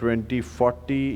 2040,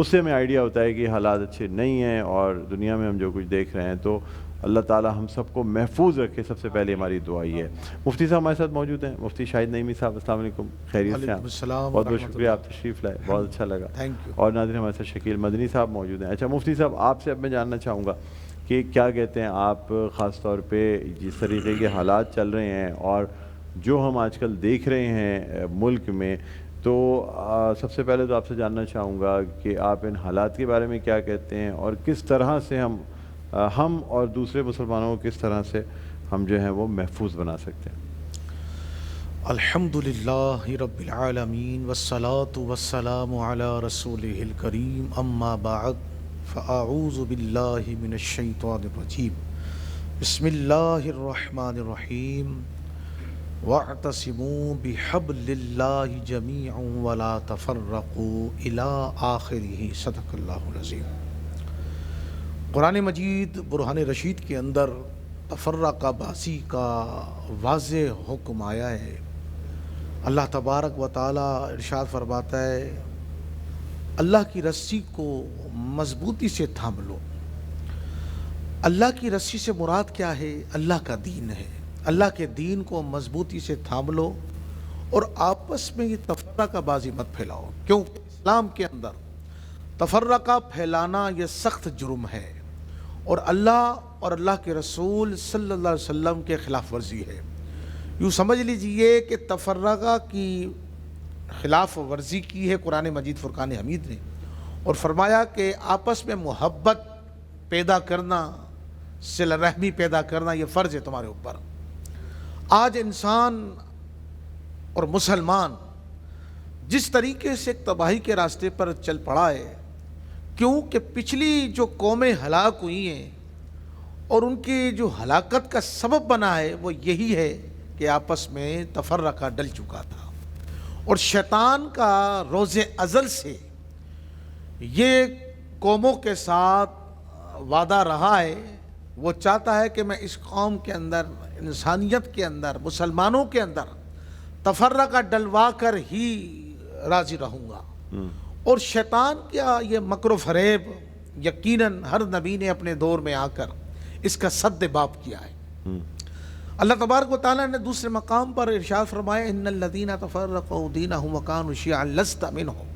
اس سے ہمیں آئیڈیا ہوتا ہے کہ حالات اچھے نہیں ہیں اور دنیا میں ہم جو کچھ دیکھ رہے ہیں. تو اللہ تعالیٰ ہم سب کو محفوظ رکھے. سب سے پہلے ہماری دعا یہ ہے. مفتی صاحب ہمارے ساتھ موجود ہیں, مفتی شاہد نعیمی صاحب. السلام علیکم, خیریت سے ہیں؟ بہت بہت شکریہ, آپ تشریف لائے, بہت اچھا لگا. اور ناظرین ہمارے ساتھ شکیل مدنی صاحب موجود ہیں. اچھا مفتی صاحب, آپ سے اب میں جاننا چاہوں گا کہ کیا کہتے ہیں آپ, خاص طور پہ جس طریقے کے حالات چل رہے ہیں اور جو ہم آج کل دیکھ رہے ہیں ملک میں, تو سب سے پہلے تو آپ سے جاننا چاہوں گا کہ آپ ان حالات کے بارے میں کیا کہتے ہیں اور کس طرح سے ہم اور دوسرے مسلمانوں کو کس طرح سے ہم جو ہیں وہ محفوظ بنا سکتے ہیں. الحمدللہ رب العالمین والصلاة والسلام علی رسولہ الکریم, اما بعد فاعوذ باللہ من الشیطان الرجیم. بسم اللہ الرحمن الرحیم. واعتصموا بحبل اللہ جمیعا ولا تفرقوا الی آخرہ. صدق اللہ العظیم. قرآن مجید برہان رشید کے اندر تفرقہ بازی کا واضح حکم آیا ہے. اللہ تبارک و تعالی ارشاد فرماتا ہے, اللہ کی رسی کو مضبوطی سے تھام لو. اللہ کی رسی سے مراد کیا ہے؟ اللہ کا دین ہے. اللہ کے دین کو مضبوطی سے تھام لو اور آپس میں یہ تفرقہ بازی مت پھیلاؤ, کیونکہ اسلام کے اندر تفرقہ پھیلانا یہ سخت جرم ہے اور اللہ اور اللہ کے رسول صلی اللہ علیہ وسلم کے خلاف ورزی ہے. یوں سمجھ لیجئے کہ تفرقہ کی خلاف ورزی کی ہے قرآن مجید فرقان حمید نے, اور فرمایا کہ آپس میں محبت پیدا کرنا, صلہ رحمی پیدا کرنا, یہ فرض ہے تمہارے اوپر. آج انسان اور مسلمان جس طریقے سے تباہی کے راستے پر چل پڑا ہے, کیونکہ پچھلی جو قومیں ہلاک ہوئی ہیں اور ان کی جو ہلاکت کا سبب بنا ہے وہ یہی ہے کہ آپس میں تفرقہ ڈل چکا تھا. اور شیطان کا روز ازل سے یہ قوموں کے ساتھ وعدہ رہا ہے, وہ چاہتا ہے کہ میں اس قوم کے اندر, انسانیت کے اندر, مسلمانوں کے اندر تفرقہ ڈلوا کر ہی راضی رہوں گا. اور شیطان کیا یہ مکر و فریب یقیناً ہر نبی نے اپنے دور میں آ کر اس کا سد باب کیا ہے. اللہ تبارک و تعالیٰ نے دوسرے مقام پر ارشاد فرمایا, ان الذین تفرقوا دینہم وکانوا شیعا لست منہم.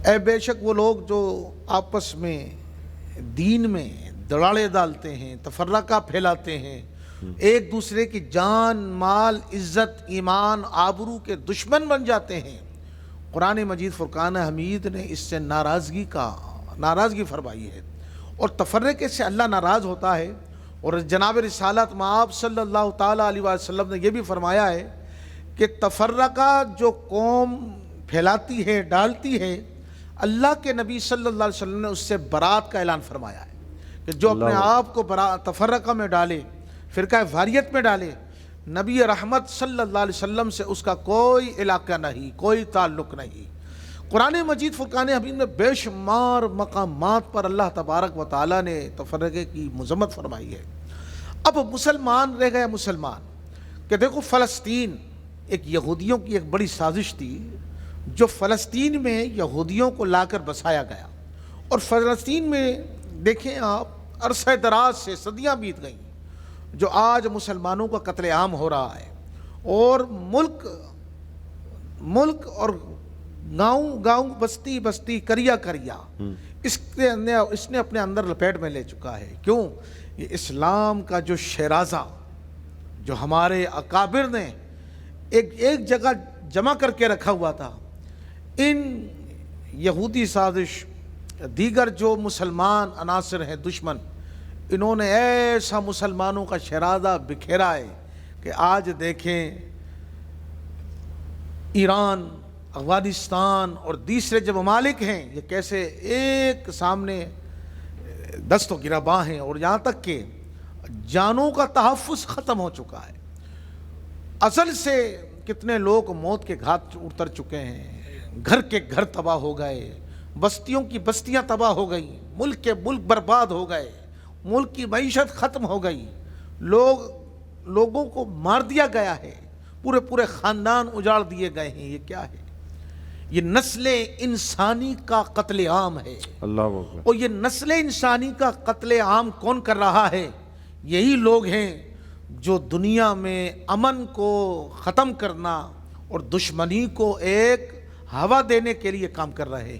اے بے شک وہ لوگ جو آپس میں دین میں دڑاڑے ڈالتے ہیں, تفرقہ پھیلاتے ہیں, ایک دوسرے کی جان, مال, عزت, ایمان, آبرو کے دشمن بن جاتے ہیں. قرآن مجید فرقان حمید نے اس سے ناراضگی فرمائی ہے, اور تفرقے سے اللہ ناراض ہوتا ہے. اور جناب رسالت مآب صلی اللہ تعالیٰ علیہ وسلم نے یہ بھی فرمایا ہے کہ تفرقہ جو قوم پھیلاتی ہے, ڈالتی ہے, اللہ کے نبی صلی اللہ علیہ وسلم نے اس سے برات کا اعلان فرمایا ہے کہ جو اپنے آپ کو تفرقہ میں ڈالے, فرقہ واریت میں ڈالے, نبی رحمت صلی اللہ علیہ وسلم سے اس کا کوئی علاقہ نہیں, کوئی تعلق نہیں. قرآن مجید فرقان حمید میں بے شمار مقامات پر اللہ تبارک و تعالیٰ نے تفرقے کی مذمت فرمائی ہے. اب مسلمان رہ گیا مسلمان کہ دیکھو فلسطین ایک یہودیوں کی ایک بڑی سازش تھی, جو فلسطین میں یہودیوں کو لا کر بسایا گیا. اور فلسطین میں دیکھیں آپ عرصہ دراز سے صدیاں بیت گئیں, جو آج مسلمانوں کا قتل عام ہو رہا ہے, اور ملک اور گاؤں بستی بستی کریا اس نے اپنے اندر لپیٹ میں لے چکا ہے. کیوں؟ یہ اسلام کا جو شیرازہ جو ہمارے اکابر نے ایک جگہ جمع کر کے رکھا ہوا تھا, ان یہودی سازش دیگر جو مسلمان عناصر ہیں دشمن, انہوں نے ایسا مسلمانوں کا شیرازہ بکھیرا ہے کہ آج دیکھیں ایران, افغانستان اور دوسرے جو ممالک ہیں یہ کیسے ایک سامنے دست و گریباں ہیں, اور یہاں تک کہ جانوں کا تحفظ ختم ہو چکا ہے. اصل سے کتنے لوگ موت کے گھاٹ اتر چکے ہیں, گھر کے گھر تباہ ہو گئے, بستیوں کی بستیاں تباہ ہو گئیں, ملک کے ملک برباد ہو گئے, ملک کی معیشت ختم ہو گئی, لوگوں کو مار دیا گیا ہے, پورے خاندان اجاڑ دیے گئے ہیں. یہ کیا ہے؟ یہ نسل انسانی کا قتل عام ہے. اللہ اکبر. اور یہ نسل انسانی کا قتل عام کون کر رہا ہے؟ یہی لوگ ہیں جو دنیا میں امن کو ختم کرنا اور دشمنی کو ایک ہوا دینے کے لیے کام کر رہے ہیں.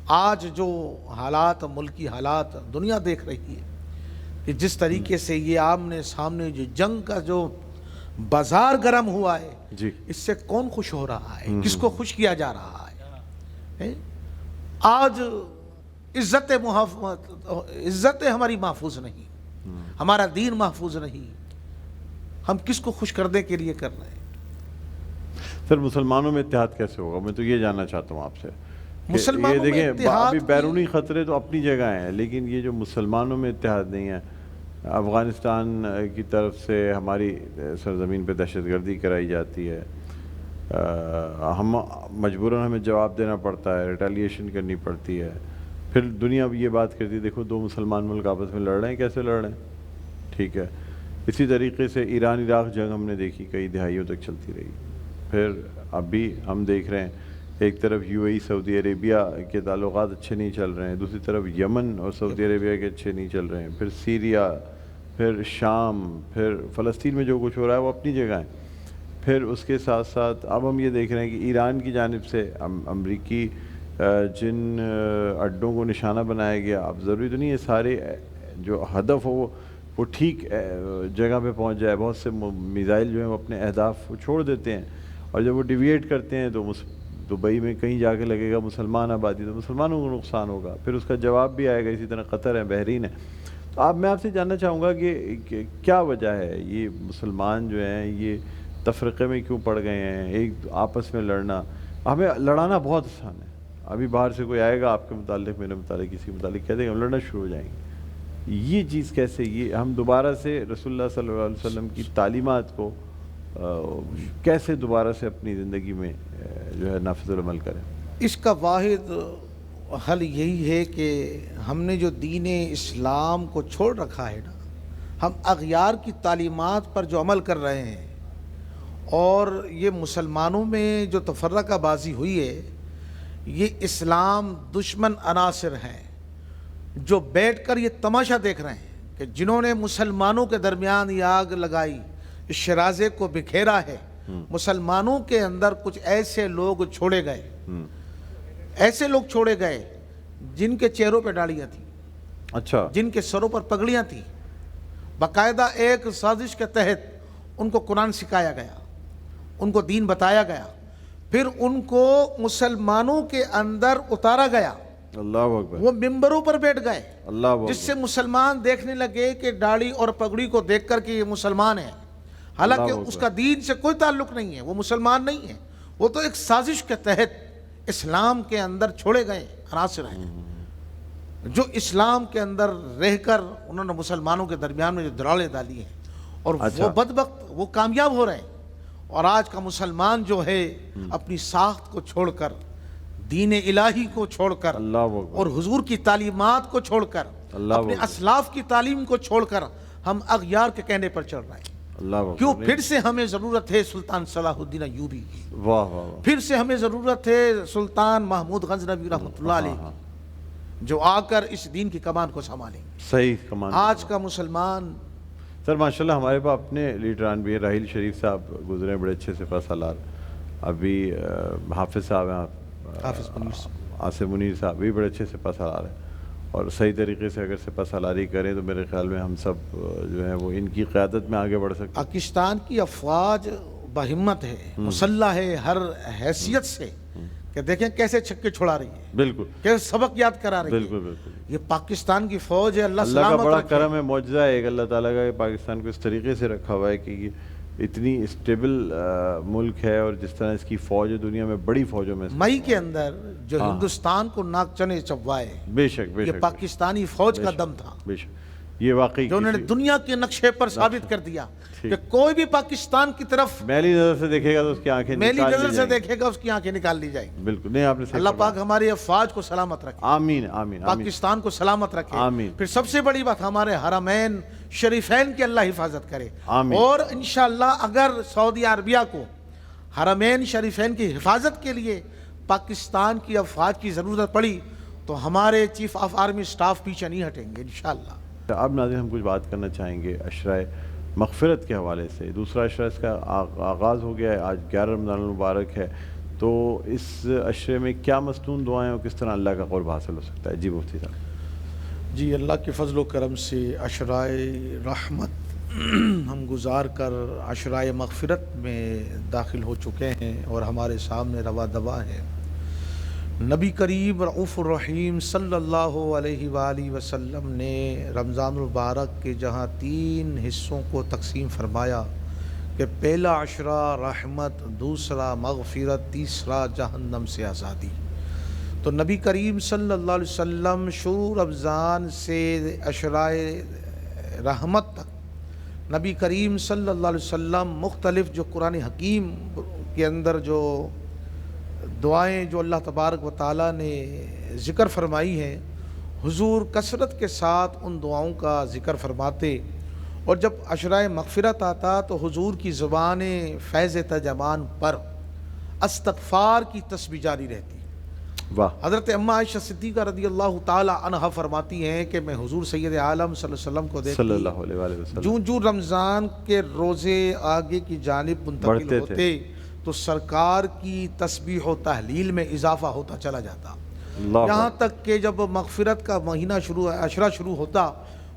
آج جو حالات، ملکی حالات دنیا دیکھ رہی ہے کہ جس طریقے سے یہ آمنے سامنے جو جنگ کا جو بازار گرم ہوا ہے، جی اس سے کون خوش ہو رہا ہے؟ کس کو خوش کیا جا رہا ہے؟ آج عزت ہماری محفوظ نہیں، ہمارا دین محفوظ نہیں. ہم کس کو خوش کرنے کے لیے کر رہے ہیں؟ سر مسلمانوں میں اتحاد کیسے ہوگا؟ میں تو یہ جاننا چاہتا ہوں آپ سے. مسلمانوں میں دیکھیں اتحاد ابھی بیرونی خطرے تو اپنی جگہ ہیں، لیکن یہ جو مسلمانوں میں اتحاد نہیں ہے، افغانستان کی طرف سے ہماری سرزمین پہ دہشت گردی کرائی جاتی ہے، ہم مجبوراً ہمیں جواب دینا پڑتا ہے، ریٹیلیشن کرنی پڑتی ہے. پھر دنیا بھی یہ بات کرتی ہے دیکھو دو مسلمان ملک آپس میں لڑ رہے ہیں، کیسے لڑ رہے ہیں؟ ٹھیک ہے. اسی طریقے سے ایران عراق جنگ ہم نے دیکھی کئی دہائیوں تک چلتی رہی. پھر اب بھی ہم دیکھ رہے ہیں ایک طرف یو اے ای سعودی عربیہ کے تعلقات اچھے نہیں چل رہے ہیں، دوسری طرف یمن اور سعودی عربیہ کے اچھے نہیں چل رہے ہیں، پھر سیریا، پھر شام، پھر فلسطین میں جو کچھ ہو رہا ہے وہ اپنی جگہ ہے. پھر اس کے ساتھ ساتھ اب ہم یہ دیکھ رہے ہیں کہ ایران کی جانب سے امریکی جن اڈوں کو نشانہ بنایا گیا، اب ضروری تو نہیں ہے سارے جو ہدف ہو وہ ٹھیک جگہ پہ پہنچ جائے. بہت سے میزائل جو ہیں وہ اپنے اہداف چھوڑ دیتے ہیں، اور جب وہ ڈیویٹ کرتے ہیں تو دبئی میں کہیں جا کے لگے گا مسلمان آبادی، تو مسلمانوں کو نقصان ہوگا. پھر اس کا جواب بھی آئے گا. اسی طرح قطر ہے، بحرین ہے. تو میں آپ سے جاننا چاہوں گا کہ کیا وجہ ہے یہ مسلمان جو ہیں یہ تفرقے میں کیوں پڑ گئے ہیں؟ ایک آپس میں لڑنا، ہمیں لڑانا بہت آسان ہے. ابھی باہر سے کوئی آئے گا آپ کے متعلق، میرے متعلق، کسی متعلق کہہ دے گا، ہم لڑنا شروع ہو جائیں گے. یہ چیز کیسے، یہ ہم دوبارہ سے رسول اللہ صلی اللہ علیہ وسلم کی تعلیمات کو کیسے دوبارہ سے اپنی زندگی میں جو ہے نافذ العمل کریں؟ اس کا واحد حل یہی ہے کہ ہم نے جو دین اسلام کو چھوڑ رکھا ہے نا، ہم اغیار کی تعلیمات پر جو عمل کر رہے ہیں، اور یہ مسلمانوں میں جو تفرقہ بازی ہوئی ہے، یہ اسلام دشمن عناصر ہیں جو بیٹھ کر یہ تماشا دیکھ رہے ہیں کہ جنہوں نے مسلمانوں کے درمیان یہ آگ لگائی، اس شرازے کو بکھیرا ہے. مسلمانوں کے اندر کچھ ایسے لوگ چھوڑے گئے، ایسے لوگ چھوڑے گئے جن کے چہروں پہ ڈاڑیاں تھیں، اچھا، جن کے سروں پر پگڑیاں تھیں. باقاعدہ ایک سازش کے تحت ان کو قرآن سکھایا گیا، ان کو دین بتایا گیا، پھر ان کو مسلمانوں کے اندر اتارا گیا. اللہ اکبر. وہ ممبروں پر بیٹھ گئے، اللہ اکبر. جس سے مسلمان دیکھنے لگے کہ داڑھی اور پگڑی کو دیکھ کر کہ یہ مسلمان ہے، حالانکہ اس کا دین سے کوئی تعلق نہیں ہے، وہ مسلمان نہیں ہے، وہ تو ایک سازش کے تحت اسلام کے اندر چھوڑے گئے عناصر ہیں جو اسلام کے اندر رہ کر انہوں نے مسلمانوں کے درمیان میں جو دراڑیں ڈالی ہیں، اور وہ بدبخت وہ کامیاب ہو رہے ہیں. اور آج کا مسلمان جو ہے اپنی ساخت کو چھوڑ کر، دین الہی کو چھوڑ کر، اور حضور کی تعلیمات کو چھوڑ کر، اپنے اسلاف کی تعلیم کو چھوڑ کر ہم اغیار کے کہنے پر چل رہے ہیں. کیوں؟ پھر سے ہمیں ضرورت ہے سلطان صلاح الدین ایوبی کی، پھر سے ہمیں ضرورت ہے سلطان محمود غزنوی رحمۃ اللہ علیہ کی، جو آ کر اس دین کی کمان کو سنبھالیں. صحیح کمان. آج کا مسلمان سر ماشاءاللہ ہمارے پاس اپنے لیڈران بھی ہیں. راحیل شریف صاحب گزرے بڑے اچھے سپہ سالار، ابھی حافظ صاحب ہیں، عاصم منیر صاحب بھی بڑے اچھے سپہ سالار ہیں، اور صحیح طریقے سے اگر سپہ سالاری کریں تو میرے خیال میں ہم سب جو ہیں وہ ان کی قیادت میں آگے بڑھ سکتے ہیں. پاکستان کی افواج بہمت ہے، مسلح ہے ہر حیثیت سے، کہ دیکھیں کیسے چھکے چھڑا رہی ہے، بالکل کیسے سبق یاد کرا رہی ہے. بالکل بالکل. یہ پاکستان کی فوج ہے. اللہ اللہ کا سلامت بڑا رکھے. کرم ہے، معجزہ ہے ایک اللہ تعالیٰ کا کہ پاکستان کو اس طریقے سے رکھا ہوا ہے کہ یہ اتنی اسٹیبل ملک ہے، اور جس طرح اس کی فوج ہے دنیا میں بڑی فوجوں میں. مئی کے اندر جو ہندوستان کو ناک چنے چبوائے، بے شک بے شک، یہ پاکستانی فوج کا دم تھا، بے شک. یہ واقعی جو انہوں نے دنیا کے نقشے پر ثابت کر دیا کہ کوئی بھی پاکستان کی طرف میلی نظر سے دیکھے گا تو اس کی آنکھیں میلی نظر سے دیکھے گا، اس کی آنکھیں نکال لی جائیں گی. بالکل. نہیں آپ نے اللہ پاک ہماری افواج کو سلامت رکھے. آمین آمین. پاکستان کو سلامت رکھے. آمین. پھر سب سے بڑی بات ہمارے حرمین شریفین کی اللہ حفاظت کرے. آمین. اور انشاءاللہ اگر سعودی عربیہ کو حرمین شریفین کی حفاظت کے لیے پاکستان کی افواج کی ضرورت پڑی تو ہمارے چیف آف آرمی سٹاف پیچھے نہیں ہٹیں گے انشاءاللہ۔ اب ناظرین ہم کچھ بات کرنا چاہیں گے عشرۂ مغفرت کے حوالے سے۔ دوسرا عشرہ اس کا آغاز ہو گیا ہے، آج 11 رمضان المبارک ہے، تو اس عشرے میں کیا مستون دعائیں اور کس طرح اللہ کا قرب حاصل ہو سکتا ہے؟ جی مفتی صاحب۔ جی اللہ کے فضل و کرم سے عشرۂ رحمت ہم گزار کر عشرۂ مغفرت میں داخل ہو چکے ہیں اور ہمارے سامنے روا دوا ہیں۔ نبی کریم رؤوف الرحیم صلی اللہ علیہ وآلہ وسلم نے رمضان المبارک کے جہاں 3 حصوں کو تقسیم فرمایا کہ پہلا عشرہ رحمت، دوسرا مغفرت، تیسرا جہنم سے آزادی، تو نبی کریم صلی اللہ علیہ وسلم شروع رمضان سے عشرۂ رحمت تک نبی کریم صلی اللہ علیہ وسلم مختلف جو قرآن حکیم کے اندر جو دعائیں جو اللہ تبارک و تعالیٰ نے ذکر فرمائی ہیں، حضور کثرت کے ساتھ ان دعاؤں کا ذکر فرماتے، اور جب عشرۂ مغفرت آتا تو حضور کی زبان فیض ترجمان پر استغفار کی تسبیح جاری رہتی۔ واہ۔ حضرت اماں عائشہ صدیقہ رضی اللہ تعالی عنہا فرماتی ہیں کہ میں حضور سید عالم صلی اللہ علیہ وسلم کو دیکھتی، صلی اللہ علیہ وآلہ وسلم، جو جو رمضان کے روزے آگے کی جانب منتقل بڑھتے ہوتے تو سرکار کی تسبیح و تحلیل میں اضافہ ہوتا چلا جاتا، اللہ یہاں تک کہ جب مغفرت کا مہینہ عشرہ شروع ہوتا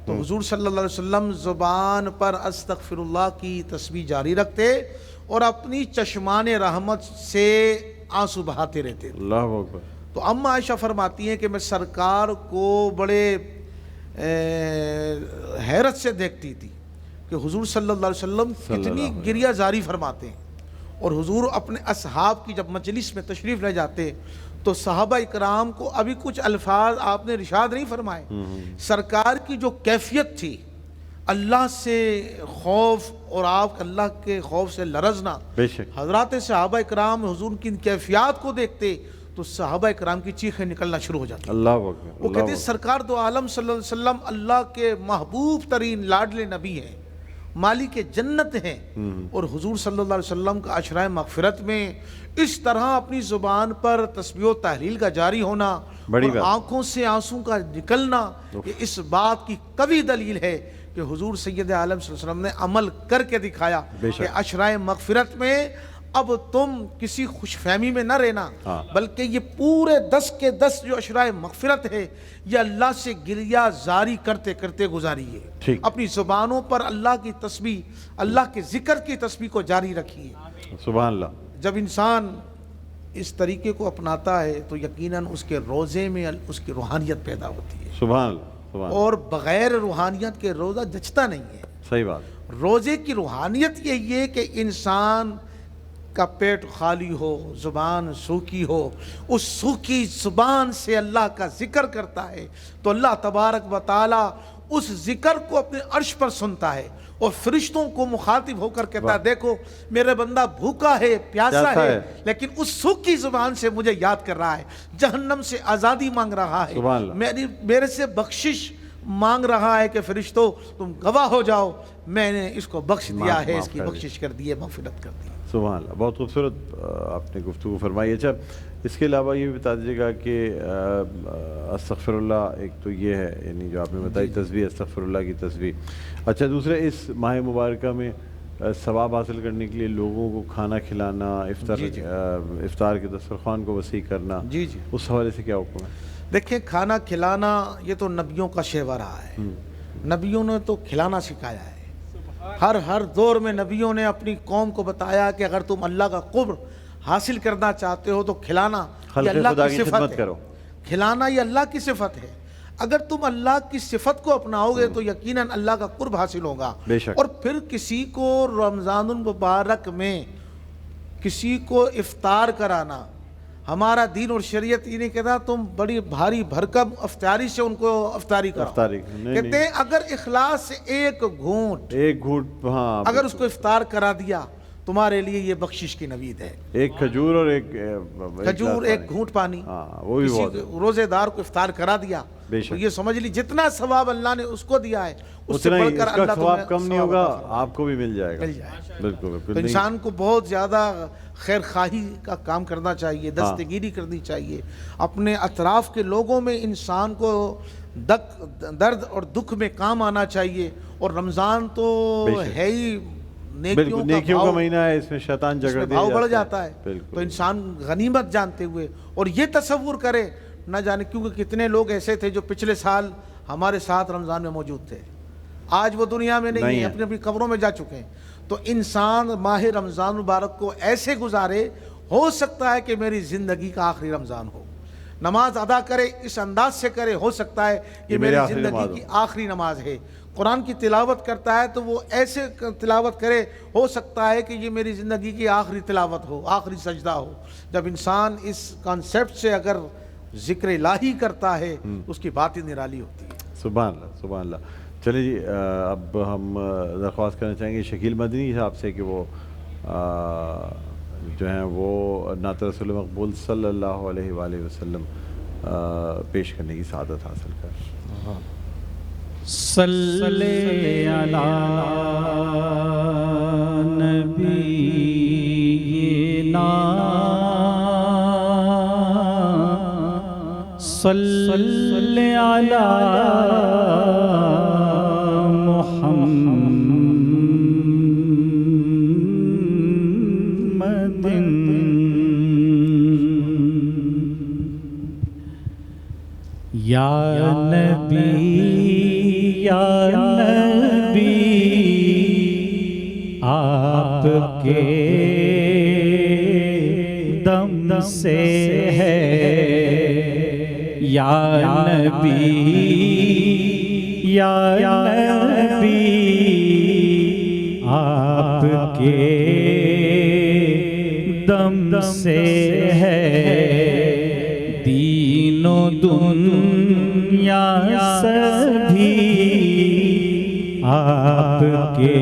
تو حضور صلی اللہ علیہ وسلم زبان پر استغفر اللہ کی تسبیح جاری رکھتے اور اپنی چشمان رحمت سے آنسو بہاتے رہتے۔ اللہ اکبر۔ تو اماں عائشہ فرماتی ہیں کہ میں سرکار کو بڑے حیرت سے دیکھتی تھی کہ حضور صلی اللہ علیہ وسلم کتنی گریہ زاری فرماتے ہیں، اور حضور اپنے اصحاب کی جب مجلس میں تشریف لے جاتے تو صحابہ اکرام کو ابھی کچھ الفاظ آپ نے ارشاد نہیں فرمائے، سرکار کی جو کیفیت تھی اللہ سے خوف اور آپ اللہ کے خوف سے لرزنا، بے شک حضرات صحابہ اکرام حضور کی ان کیفیات کو دیکھتے تو صحابہ اکرام کی چیخیں نکلنا شروع ہو جاتی۔ اللہ اکبر۔ وہ کہتے ہیں سرکار دو عالم صلی اللہ علیہ وسلم اللہ کے محبوب ترین لاڈلے نبی ہیں، مالک جنت ہیں، اور حضور صلی اللہ علیہ وسلم کا عشرۂ مغفرت میں اس طرح اپنی زبان پر تسبیح و تحلیل کا جاری ہونا اور آنکھوں سے آنسوں کا نکلنا، یہ اس بات کی قوی دلیل ہے کہ حضور سید عالم صلی اللہ علیہ وسلم نے عمل کر کے دکھایا کہ عشرۂ مغفرت میں اب تم کسی خوش فہمی میں نہ رہنا، بلکہ یہ پورے 10 کے 10 جو عشرۂ مغفرت ہے یہ اللہ سے گریہ زاری کرتے کرتے گزاریے، اپنی زبانوں پر اللہ کی تسبیح، اللہ کے ذکر کی تسبیح کو جاری رکھیے۔ سبحان اللہ۔ جب انسان اس طریقے کو اپناتا ہے تو یقیناً اس کے روزے میں اس کی روحانیت پیدا ہوتی ہے۔ سبحان اللہ۔ اور بغیر روحانیت کے روزہ جچتا نہیں ہے۔ صحیح بات۔ روزے کی روحانیت یہی ہے کہ انسان کا پیٹ خالی ہو، زبان سوکھی ہو، اس سوکھی زبان سے اللہ کا ذکر کرتا ہے تو اللہ تبارک و تعالی اس ذکر کو اپنے عرش پر سنتا ہے اور فرشتوں کو مخاطب ہو کر کہتا ہے دیکھو میرے بندہ بھوکا ہے، پیاسا ہے، لیکن اس سوکھی زبان سے مجھے یاد کر رہا ہے، جہنم سے آزادی مانگ رہا ہے، میرے سے بخشش مانگ رہا ہے کہ فرشتوں تم گواہ ہو جاؤ میں نے اس کو بخش دیا ہے، اس کی بخشش کر دی ہے، مغفرت کر دی۔ سبحان اللہ، بہت خوبصورت آپ نے گفتگو فرمائی۔ اچھا اس کے علاوہ یہ بھی بتا دیجیے گا کہ استغفر اللہ ایک تو یہ ہے، یعنی جو آپ نے بتائی تسبیح استغفر اللہ کی تسبیح، اچھا دوسرے اس ماہ مبارکہ میں ثواب حاصل کرنے کے لیے لوگوں کو کھانا کھلانا، افطار کے دسترخوان کو وسیع کرنا، اس حوالے سے کیا حکم ہے؟ دیکھیں کھانا کھلانا یہ تو نبیوں کا شیوا رہا ہے، نبیوں نے تو کھلانا سکھایا ہے، ہر دور میں نبیوں نے اپنی قوم کو بتایا کہ اگر تم اللہ کا قرب حاصل کرنا چاہتے ہو تو کھلانا یہ اللہ کی صفت ہے، کھلانا یہ اللہ کی صفت ہے، اگر تم اللہ کی صفت کو اپناؤ گے تو یقیناً اللہ کا قرب حاصل ہوگا۔ اور پھر کسی کو رمضان المبارک میں کسی کو افطار کرانا، ہمارا دین اور شریعت یہ نہیں کہتا تم بڑی بھاری بھرکم افطاری سے ان کو افطاری کرو، کہتے ہیں اگر اخلاص سے ایک گھونٹ اگر اس کو افطار کرا دیا تمہارے لیے یہ بخشش کی نوید ہے۔ ایک کھجور اور ایک کھجور، ایک گھونٹ پانی، وہ بھی بہت روزے دار کو افطار کرا دیا، تو یہ سمجھ لی جتنا ثواب اللہ نے اس کو دیا ہے اس سے اتنا ہی بڑھ کر اس کا اللہ ثواب تمہیں کم نہیں ہوگا، آپ کو بھی مل جائے گا۔ بالکل تو بالکل انسان کو بہت زیادہ خیر خواہی کا کام کرنا چاہیے، دستگیری کرنی چاہیے اپنے اطراف کے لوگوں میں، انسان کو درد اور دکھ میں کام آنا چاہیے۔ اور رمضان تو ہے ہی نیکیوں کا مہینہ ہے، اس میں شیطان جگڑ بھاؤ بڑھ جاتا ہے، تو انسان غنیمت جانتے ہوئے اور یہ تصور کرے، نہ جانے کیونکہ کتنے لوگ ایسے تھے جو پچھلے سال ہمارے ساتھ رمضان میں موجود تھے، آج وہ دنیا میں نہیں ہیں، اپنی اپنی قبروں میں جا چکے ہیں۔ تو انسان ماہ رمضان مبارک کو ایسے گزارے، ہو سکتا ہے کہ میری زندگی کا آخری رمضان ہو، نماز ادا کرے اس انداز سے کرے، ہو سکتا ہے کہ میری زندگی کی آخری نماز ہے۔ قرآن کی تلاوت کرتا ہے تو وہ ایسے تلاوت کرے، ہو سکتا ہے کہ یہ میری زندگی کی آخری تلاوت ہو، آخری سجدہ ہو۔ جب انسان اس کانسیپٹ سے اگر ذکر الہی کرتا ہے اس کی بات ہی نرالی ہوتی ہے۔ سبحان اللہ سبحان اللہ۔ چلیں جی، اب ہم درخواست کرنا چاہیں گے شکیل مدنی صاحب سے کہ وہ جو ہیں وہ نعت رسول مقبول صلی اللہ علیہ وآلہ وسلم پیش کرنے کی سعادت حاصل کر۔ صلی علی نبینا صلی علی یا نبی آپ کے دم سے ہے، یا نبی آپ کے دم سے ہے، دین و دنیا سبھی آپ کے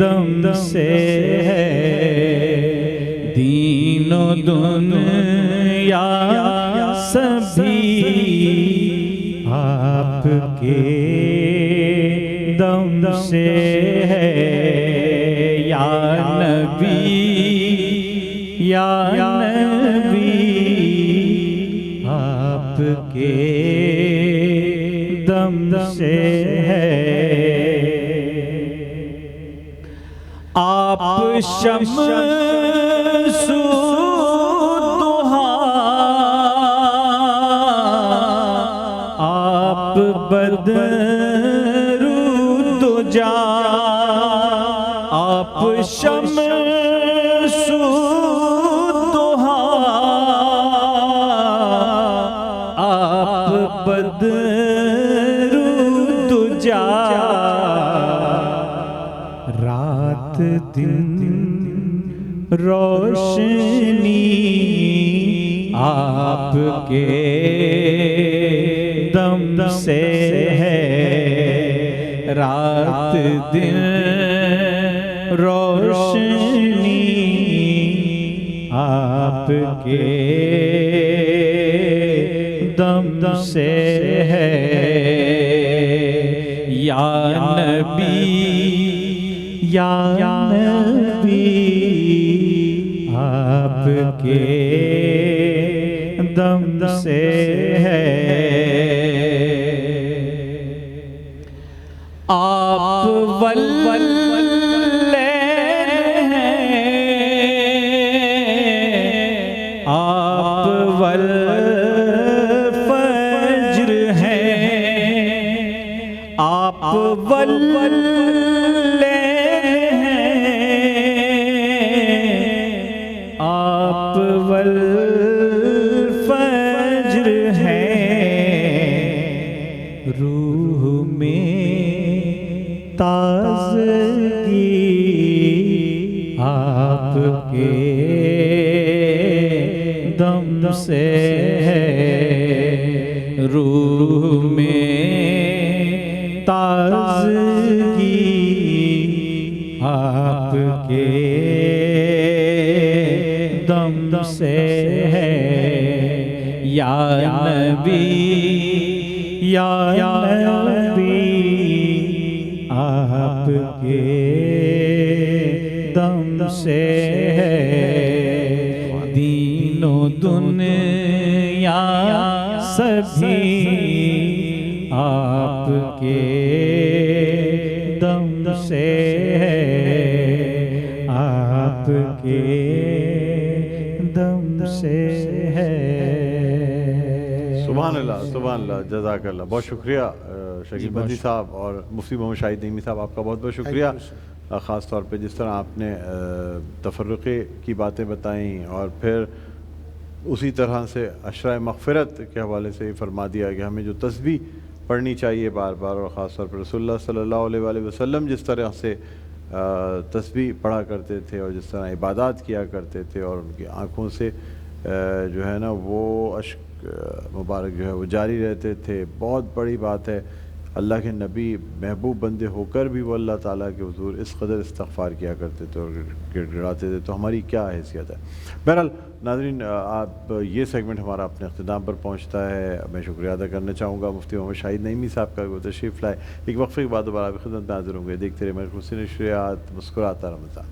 دم سے ہے، دین و دنیا سبھی آپ کے دم سے ہے، یا نبی آپ کے دم سے ہے، آپ شمس الضحیٰ، آپ بدر الدجا، آپ شمس بدر الدجا، رات دن روشنی آپ کے دم سے ہے، رات دن روشنی آپ کے دم سے ہے، یا نبی آپ کے دم سے ہے، آپ آپ والفجر ہیں، روح میں تازگی آپ کے دم سے ہے، روح میں تازگی آپ آپ کے دم سے ہے یا نبی یا نبی آپ کے دم سے ہے دین و دنیا سبھی آپ کے دم سے ہے آپ کے دم سے ہے سبحان اللہ جزاک اللہ. بہت شکریہ شکیل بدی صاحب اور مفتی محمد شاہد نعیمی صاحب، آپ کا بہت بہت شکریہ. خاص طور پہ جس طرح آپ نے تفرقے کی باتیں بتائیں اور پھر اسی طرح سے عشرہ مغفرت کے حوالے سے فرما دیا کہ ہمیں جو تسبیح پڑھنی چاہیے بار بار، اور خاص طور پر رسول اللہ صلی اللہ علیہ وآلہ وسلم جس طرح سے تسبیح پڑھا کرتے تھے اور جس طرح عبادات کیا کرتے تھے اور ان کی آنکھوں سے جو ہے نا وہ اشک مبارک جو ہے وہ جاری رہتے تھے. بہت بڑی بات ہے، اللہ کے نبی محبوب بندے ہو کر بھی وہ اللہ تعالیٰ کے حضور اس قدر استغفار کیا کرتے تھے اور گڑ گڑاتے تھے، تو ہماری کیا حیثیت ہے. بہرحال ناظرین، آپ یہ سیگمنٹ ہمارا اپنے اختتام پر پہنچتا ہے. میں شکریہ ادا کرنا چاہوں گا مفتی محمد شاہد نعیمی صاحب کا، وہ تشریف لائے. ایک وقفے کے بعد دوبارہ آپ کی خدمت میں حاضر ہوں گے. دیکھتے رہے میرے حسین نشریات، مسکراتا رمضان.